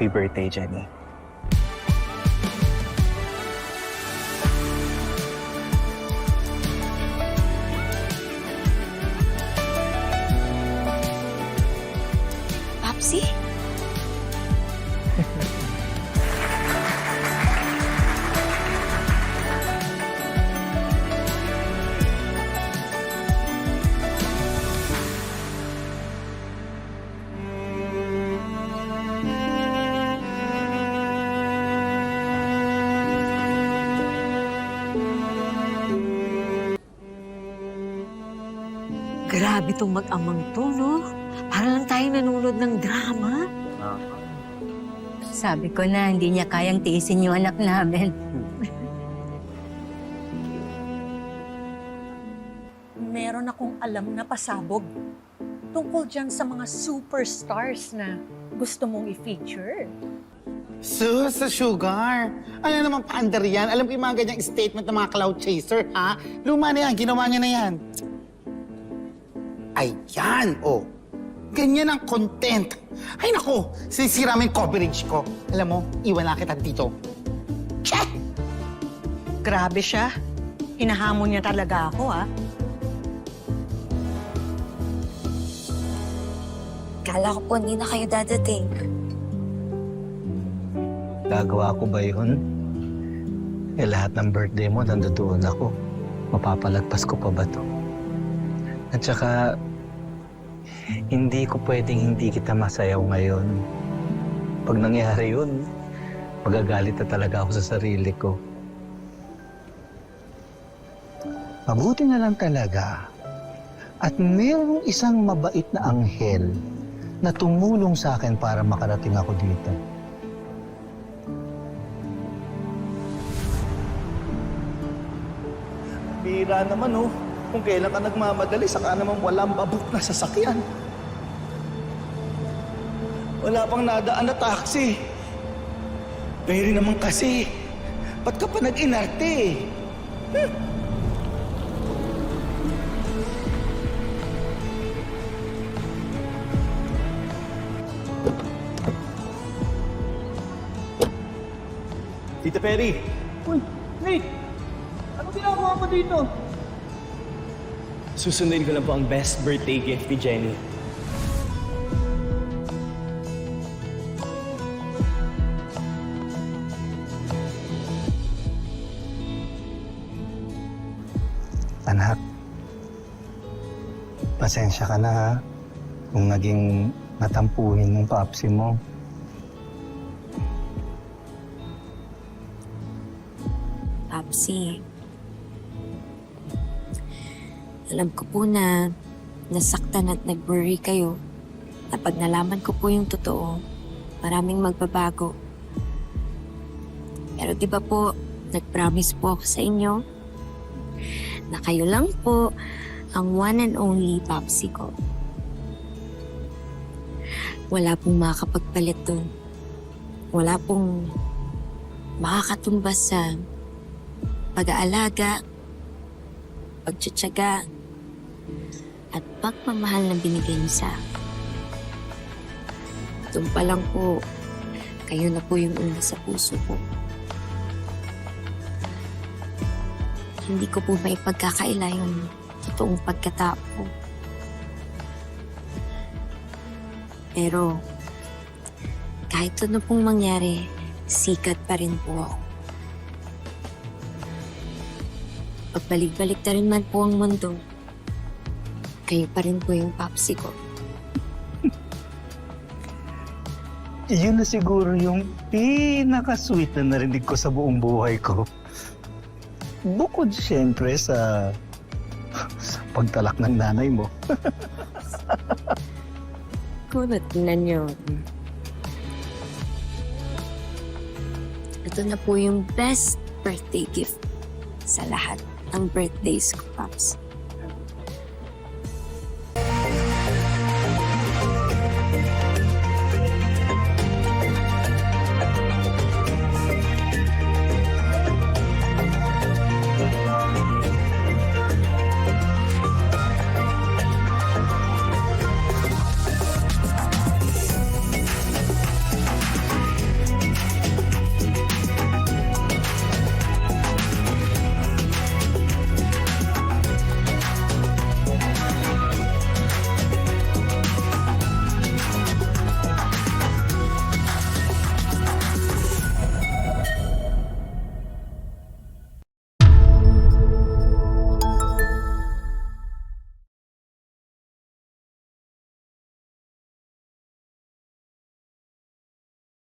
Happy birthday, Jenny. Papsi? Grabe tong mag-amang to, no? Para lang tayo nanonood ng drama. Sabi ko na, hindi niya kayang tiisin yung anak namin. Meron akong alam na pasabog tungkol dyan sa mga superstars na gusto mong i-feature. Sus, sa sugar. Ano naman paandar yan? Alam ko yung mga ganyang statement ng mga cloud chaser, ha? Luma na yan, ginawa niya na yan. Ayan, oh. Ganyan ang content. Ay, nako, sinisira mo yung coverage ko. Alam mo, iwan na kita dito. Check! Grabe siya. Hinahamon niya talaga ako, ha? Kala ko po hindi na kayo dadating. Gagawa ko ba yun? Eh, lahat ng birthday mo, nandoon ako. Mapapalagpas ko pa ba to? At saka, hindi ko pwedeng hindi kita masayaw ngayon. Pag nangyari yun, magagalit na talaga ako sa sarili ko. Mabuti na lang talaga. At mayroong isang mabait na anghel na tumulong sa akin para makarating ako dito. Bira naman, oh. Kung kailan ka nagmamadali, saka naman walang babok na sasakyan. Wala pang nadaan na taxi. Pero naman kasi, ba't ka pa nag-inarte? Tita Perry! Uy, Nate! Ano ginagawa mo dito? Susundin ko lang po ang best birthday gift ni Jenny. Anak, pasensya ka na ha kung naging natampuhin ng papsi mo. Papsi. Alam ko po na nasaktan at nag-worry kayo. At pag nalaman ko po yung totoo, maraming magbabago. Pero di ba po, nag-promise po ako sa inyo na kayo lang po ang one and only Papsi ko. Wala pong makakapagpalit doon. Wala pong makakatumbas sa pag-aalaga, pagtsatsaga, at pagmamahal na binigay niyo sa akin. Doon pa lang po, kayo na po yung una sa puso ko. Hindi ko po maipagkakaila yung totoong pagkatao ko. Pero, kahit ano pong mangyari, sikat pa rin po ako. Pagbalik-balik na rin man po ang mundo, kayo pa rin po yung Papsi ko. Yun na siguro yung pinaka-sweet na narinig ko sa buong buhay ko. Bukod siyempre sa pagtalak ng nanay mo. Kunot na niyo. Ito na po yung best birthday gift sa lahat ng birthdays ko, Paps.